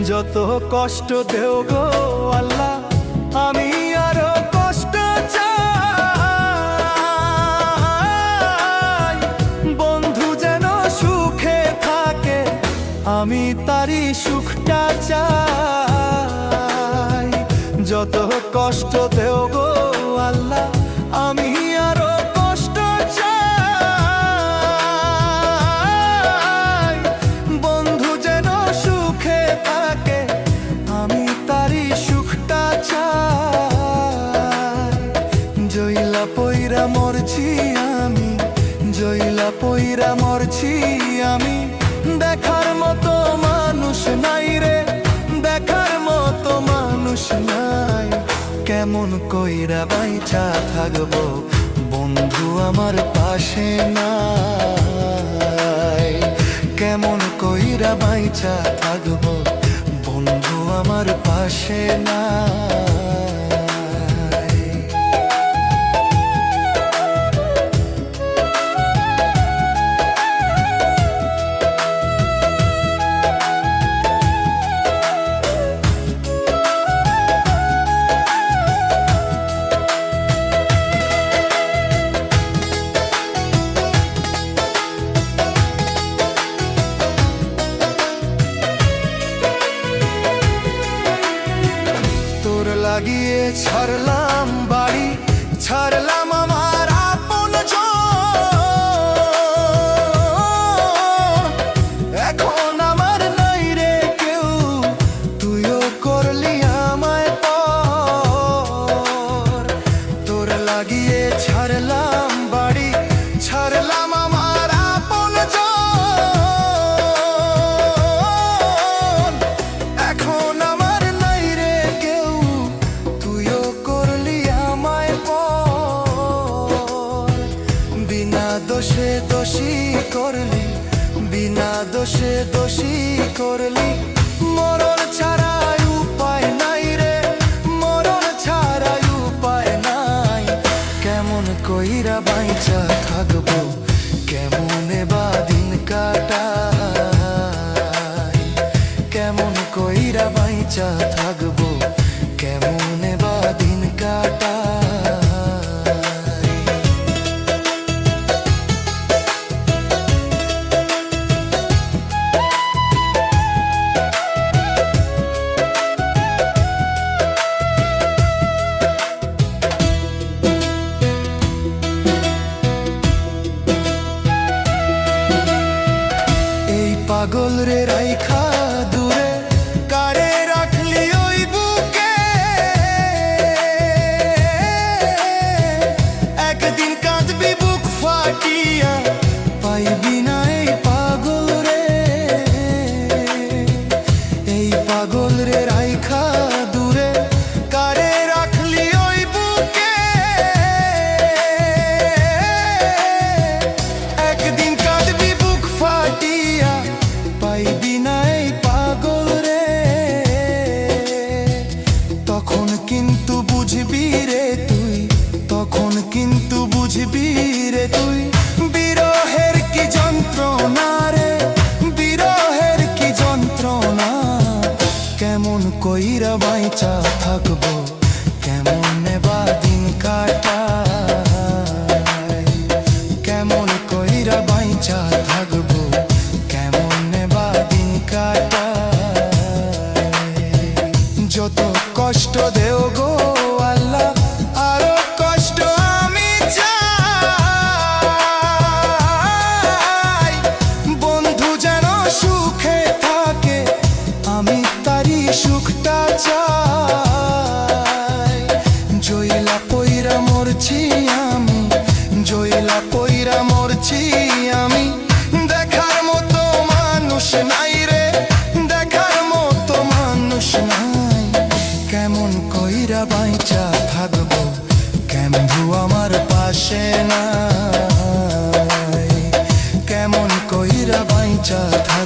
যত কষ্ট দেও গো আল্লাহ, আমি আরো কষ্ট চাই। বন্ধু যেন সুখে থাকে, আমি তারই সুখটা চাই। যত কষ্ট দেও গো আল্লাহ, আমি আরো কষ্ট চাই। বন্ধু যেন সুখে থাকে, আমি তারই সুখটা চাই। জইলা পইরা মরছি আমি, জইলা পইরা মরছি আমি। দেখার মতো মানুষ নাই রে, দেখার মতো মানুষ নাই। কেমন কইরা বাইচা থাকবো, বন্ধু আমার পাশে নাই। কেমন কইরা বাইচা থাকবো, বন্ধু আমার পাশে নাই। লাগিয়ে ছাড়লাম বাড়ি, ছাড়লাম আমার আপনজন। এখন আমার নাই রে কেউ, তুইও করলি আমায় পর। তোর লাগিয়ে ছাড়লাম বাড়ি, ছাড়লাম আমার আপনজন। এখন আমার নাই রে কেউ, তুইও করলি আমায় পর। বিনা দোষে দোষী করলি, বিনা দোষে দোষী করলি। মরণ ছাড়াই উপায় নাই রে, মরণ ছাড়াই উপায় নাই। কেমন কইরা বাইচা থাকবো, কেমনে বা দিন কাটাই। কেমন কইরা বাইচা থাকবো, কেমনে বা দিন কাটাই। এই পাগল রে রাইখা দূরে, কারে রাখলি ওই বুকে। একদিন কাঁদবি বুক ফাটিয়া, পাইবি না এই পাগল রে। এই পাগল রে রাইখা দূরে, কারে রাখলি ওই বুকে। একদিন কাঁদবি বুক ফাটিয়া, পাইবি না এই পাগল রে। তখন কিন্তু বুঝবি রে তুই, তখন কিন্তু বুঝবি রে তুই। বিরহের কি যন্ত্রণা রে, বিরহের কি যন্ত্রণা। কেমন কইরা বাইচা থাকবো, কেমনে বা দিন কাটাই। কেমন কইরা বাইচা থাকবো, কেমনে বা দিন কাটাই। যত কষ্ট দেও গো আল্লাহ, আরো কষ্ট আমি চাই। বন্ধু যেন সুখে থাকে, আমি তারই সুখটা চাই। জইলা পইরা মরছি আমি, জইলা পইরা মরছি আমি। দেখার মতো মানুষ নাই রে, দেখার মতো মানুষ নাই। কেমন কইরা বাইচা থাকবো, কেমন আমার পাশে নাই। কেমন কইরা বাইচা থাকবো,